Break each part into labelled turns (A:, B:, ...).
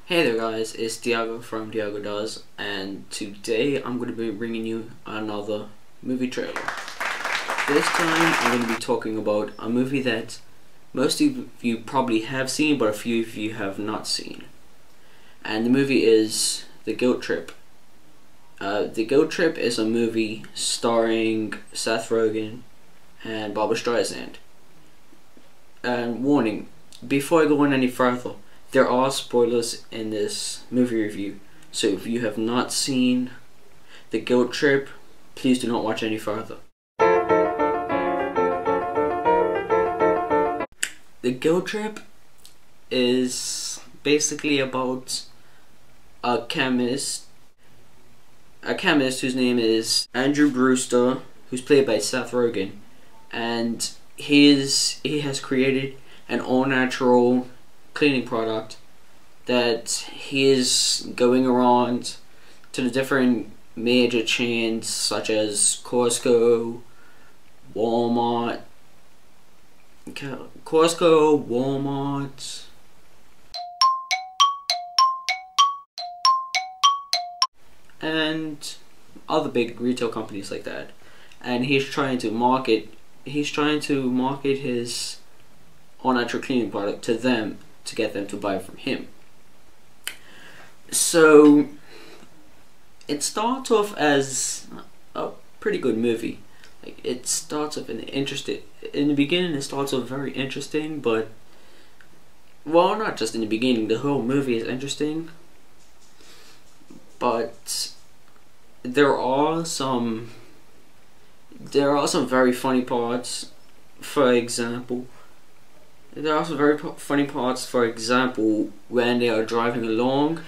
A: Hey there guys, it's Diogo from Diogo.This, and today I'm going to be bringing you another movie trailer. This time I'm going to be talking about a movie that most of you probably have seen, but a few of you have not seen. And the movie is The Guilt Trip. The Guilt Trip is a movie starring Seth Rogen and Barbra Streisand. And warning, before I go on any further, there are spoilers in this movie review, so if you have not seen The Guilt Trip, please do not watch any further. The Guilt Trip is basically about a chemist whose name is Andrew Brewster, who's played by Seth Rogen, and he has created an all-natural cleaning product that he is going around to the different major chains such as Costco, Walmart, and other big retail companies like that, and he's trying to market his all-natural cleaning product to them to get them to buy from him. So it starts off as a pretty good movie. Like, it starts off in the beginning. It starts off very interesting, but well, not just in the beginning. The whole movie is interesting, but there are some very funny parts. For example, there are some very funny parts, for example, when they are driving along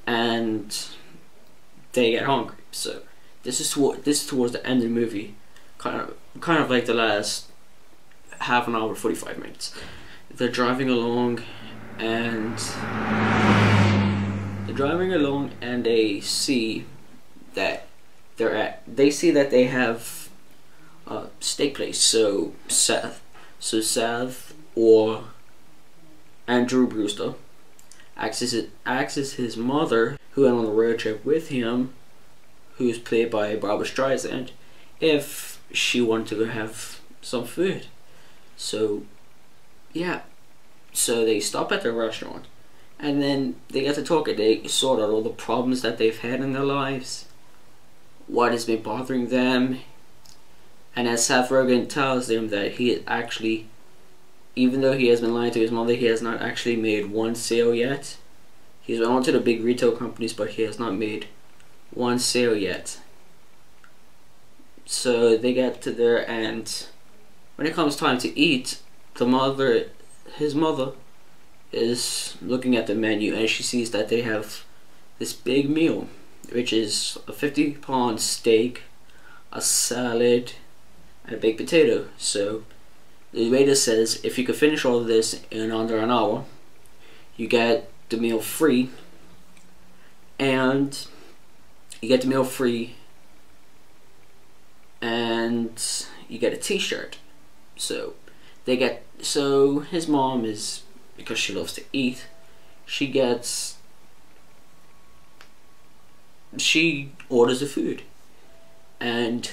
A: and they get hungry. So this is towards the end of the movie, kind of like the last half an hour, 45 minutes. They're driving along and they see that they have a steak place. So Seth or Andrew Brewster acts as his mother, who went on the road trip with him, who's played by Barbra Streisand, if she wanted to go have some food. So yeah, so they stop at the restaurant, and then they get to talk, and they sort out all the problems that they've had in their lives, what has been bothering them. And as Seth Rogen tells them that he is actually, even though he has been lying to his mother, he has not actually made one sale yet. He's went on to the big retail companies, but he has not made one sale yet. So they get to there, and when it comes time to eat, his mother is looking at the menu, and she sees that they have this big meal, which is a 50-pound steak, a salad, and a baked potato. So the waiter says, if you could finish all of this in under an hour, you get the meal free, and you get a t-shirt. So his mom is, because she loves to eat, she orders the food, and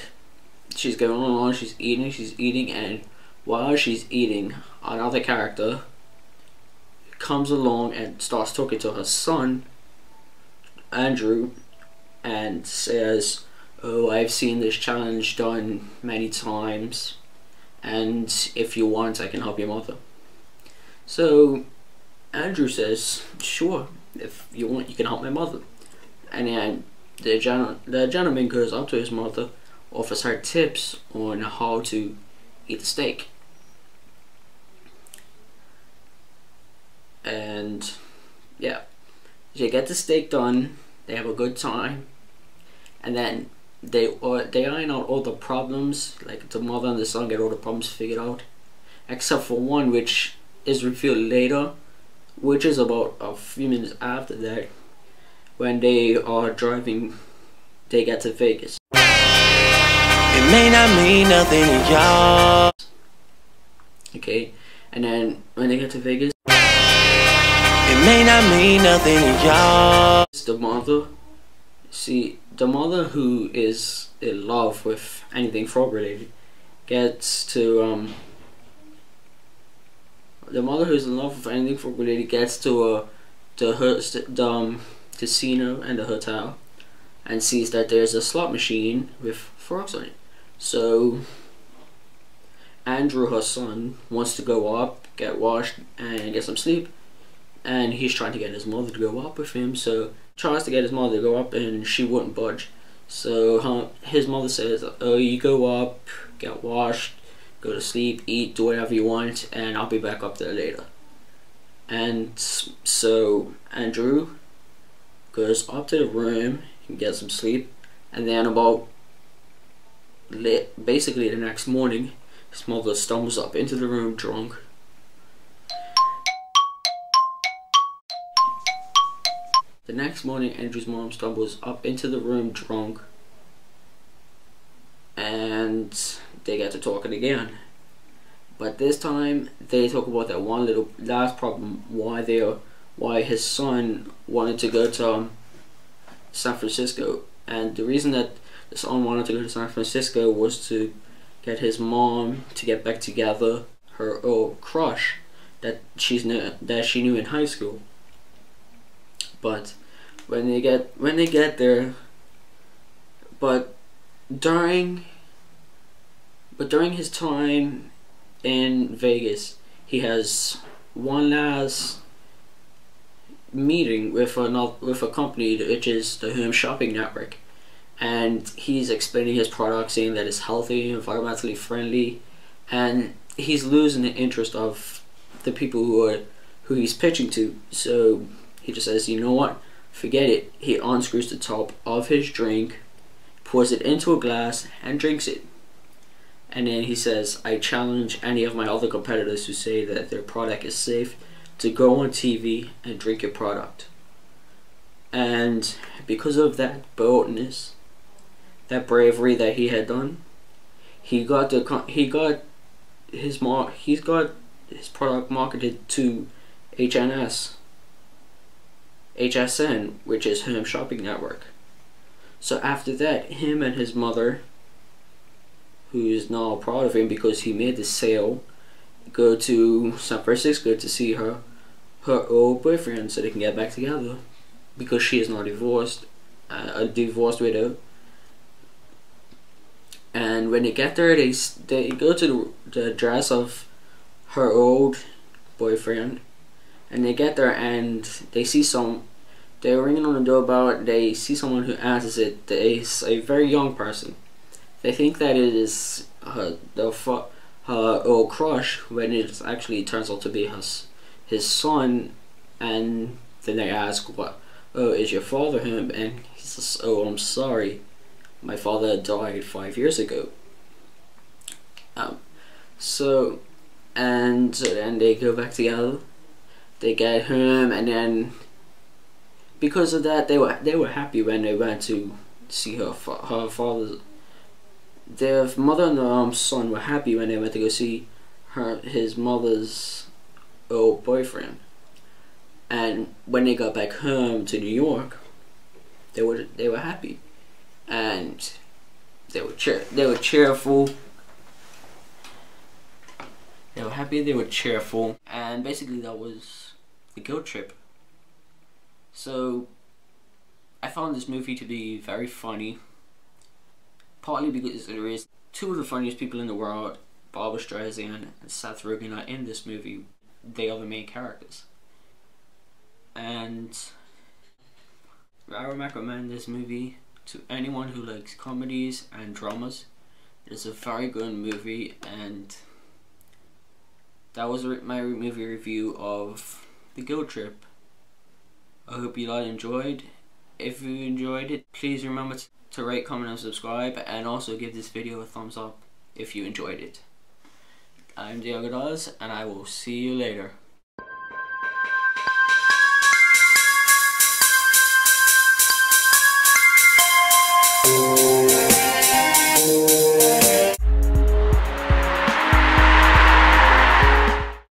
A: she's going along, she's eating, and while she's eating, another character comes along and starts talking to her son, Andrew, and says, "Oh, I've seen this challenge done many times, and if you want, I can help your mother." So Andrew says, "Sure, if you want, you can help my mother." And then the gentleman goes up to his mother, offers her tips on how to eat the steak. And yeah, they get the steak done, they have a good time, and then they iron out all the problems. Like, the mother and the son get all the problems figured out, except for one, which is revealed later, which is about a few minutes after that. When they are driving, they get to Vegas. It may not mean nothing to y'all. Okay, and then when they get to Vegas, it
B: may not mean nothing to y'all.
A: It's the mother. See, the mother who is in love with anything frog related gets to the mother who's in love with anything frog related gets to the casino and the hotel and sees that there's a slot machine with frogs on it. So Andrew, her son, wants to go up, get washed, and get some sleep. And he's trying to get his mother to go up with him. So tries to get his mother to go up, and she wouldn't budge. So his mother says, "Oh, you go up, get washed, go to sleep, eat, do whatever you want, and I'll be back up there later." And so Andrew goes up to the room and gets some sleep, and then basically the next morning, his mother stumbles up into the room drunk. The next morning, Andrew's mom stumbles up into the room drunk, and they get to talking again. But this time, they talk about that one little last problem: why his son wanted to go to San Francisco, and the reason that the son wanted to go to San Francisco was to get his mom to get back together her old crush that she knew in high school. But when they get there, but during his time in Vegas, he has one last meeting with a company which is the Home Shopping Network, and he's explaining his product, saying that it's healthy, environmentally friendly, and he's losing the interest of the people who he's pitching to. So he just says, "You know what? Forget it." He unscrews the top of his drink, pours it into a glass, and drinks it. And then he says, "I challenge any of my other competitors who say that their product is safe to go on TV and drink your product." And because of that boldness, that bravery that he had done, he's got his product marketed to HSN, which is Home Shopping Network. So after that, him and his mother, who is now proud of him because he made the sale, go to San Francisco to see her old boyfriend so they can get back together, because she is now divorced, a divorced widow. And when they get there, they go to the address of her old boyfriend, and they get there and they're ringing on the doorbell. They see someone who answers it. It's a very young person. They think that it is her old crush, when it actually turns out to be his son. And then they ask, "What? Oh, is your father home?" And he says, "Oh, I'm sorry, my father died 5 years ago." So then they go back together. They get home, and then because of that, they were happy when they went to see her father. Their mother and son were happy when they went to go see his mother's old boyfriend. And when they got back home to New York, they were happy, and they were cheerful. They were happy. They were cheerful, and basically that was the guilt trip. So I found this movie to be very funny, partly because there is two of the funniest people in the world, Barbra Streisand and Seth Rogen, are in this movie. They are the main characters. And I would recommend this movie to anyone who likes comedies and dramas. It's a very good movie, and that was my movie review of The Guilt Trip. I hope you all enjoyed. If you enjoyed it, please remember to rate, comment, and subscribe, and also give this video a thumbs up if you enjoyed it. I'm Diogo, and I will see you later.